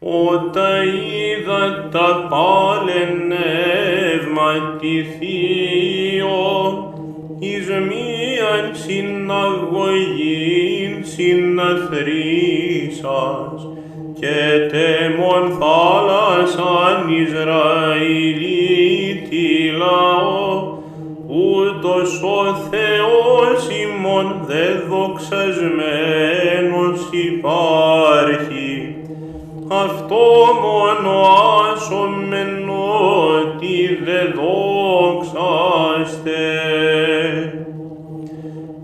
Οτα είδα τα παλαινεύματι θείο, εις μίαν συναγωγήν συναθρήσας, και τεμον θάλασσαν Ισραηλίτη λαό, ούτως ο Θεός ημών δε δοξασμένος υπάρχει. Αυτό μόνο άσομεν ότι δε δόξαστε.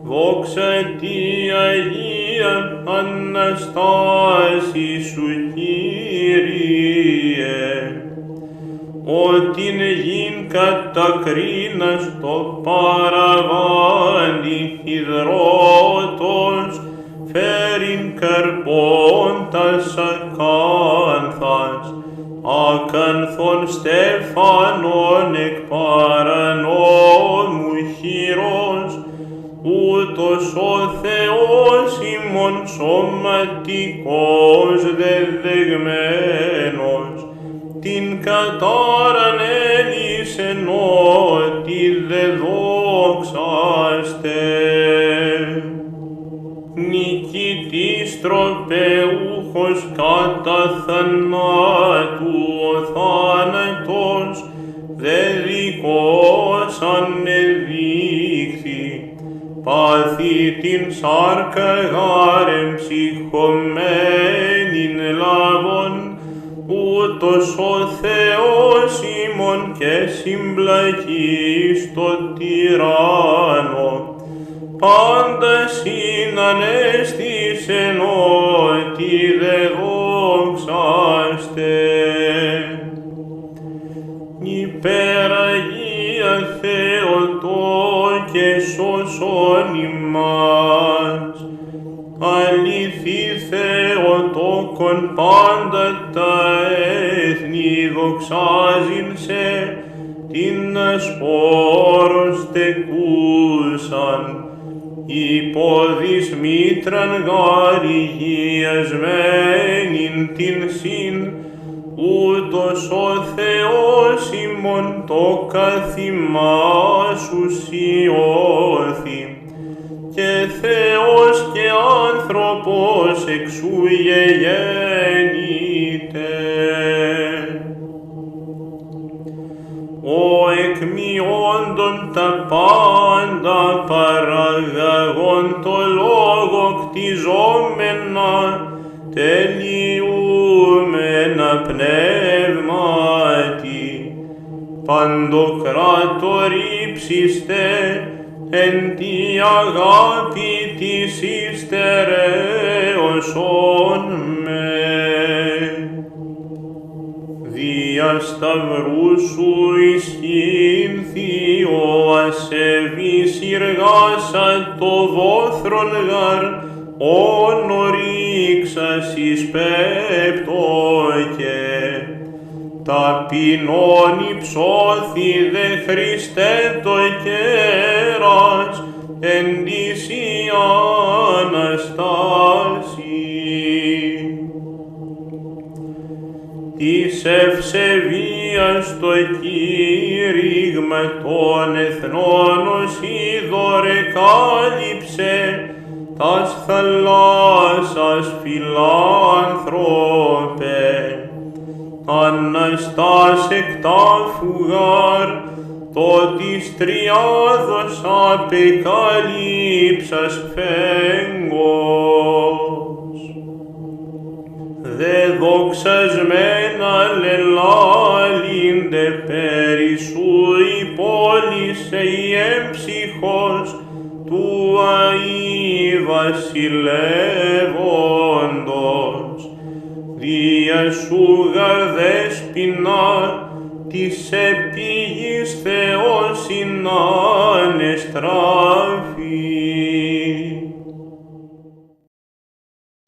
Δόξα τη Αγία Αναστάση σου, Κύριε, ότι γιν κατακρίνας το παραβάντι υδρότος, φέρειν καρπόν τας ακάνθας, ακάνθον στέφανον εκ παρανόμου χειρός, ούτως ο Θεός ημών σωματικός δεδεγμένος, την κατάραν έλυσεν ότι δε δόξαστε. Νικητής τροπεούχος κατά θανάτου ο θάνατος, δε δικός ανεδείχθη, πάθη την σάρκα γάρεν ψυχωμένην λάβων, ούτως ο Θεός ημών και συμπλακεί στο τυράννο, πάντα συνανέστησεν ότι δε δόξαστε. Υπεραγία Θεοτό και σώσον ημάς, αληθή Θεοτόκον πάντα τα έθνη δοξάζειν σε, την ασπόρος τεκούσαν, υπόδεις μήτραν γαριγιασμένην την συν, ούτως ο Θεός ημών το καθημά σου σιώθη, και Θεός και άνθρωπος εξού γεγέννηται. Ο εκμειόντων τα πάντα παραγαγών το λόγο κτιζόμενα, τελειούμενα πνεύματι, παντοκράτορ ύψιστε, εν τη αγάπη της υστερέωσον με. Δια σταυρού σου ισχύνθη ο ασεβής ηργάσα το βόθρον γαρ, όν ορίξας εις πέπτωκε. Ταπεινόν υψώθη δε Χριστέ το κέρας, εν της η Αναστάση. Της ευσεβίας το κήρυγμα των εθνών ως είδωρε κάλυψε, τας θαλάσσας φιλάνθρωπε. Αναστάς εκ τάφου γαρ, το της τριάδος απεκαλύψας φέγγος. Δε δοξασμένα λελάλυνται περί σου η πόλης η έμψυχος του αΐ βασιλεύοντος. Δια σου γαρ δέσποινα της επίγης Θεός συνάνεστράφη.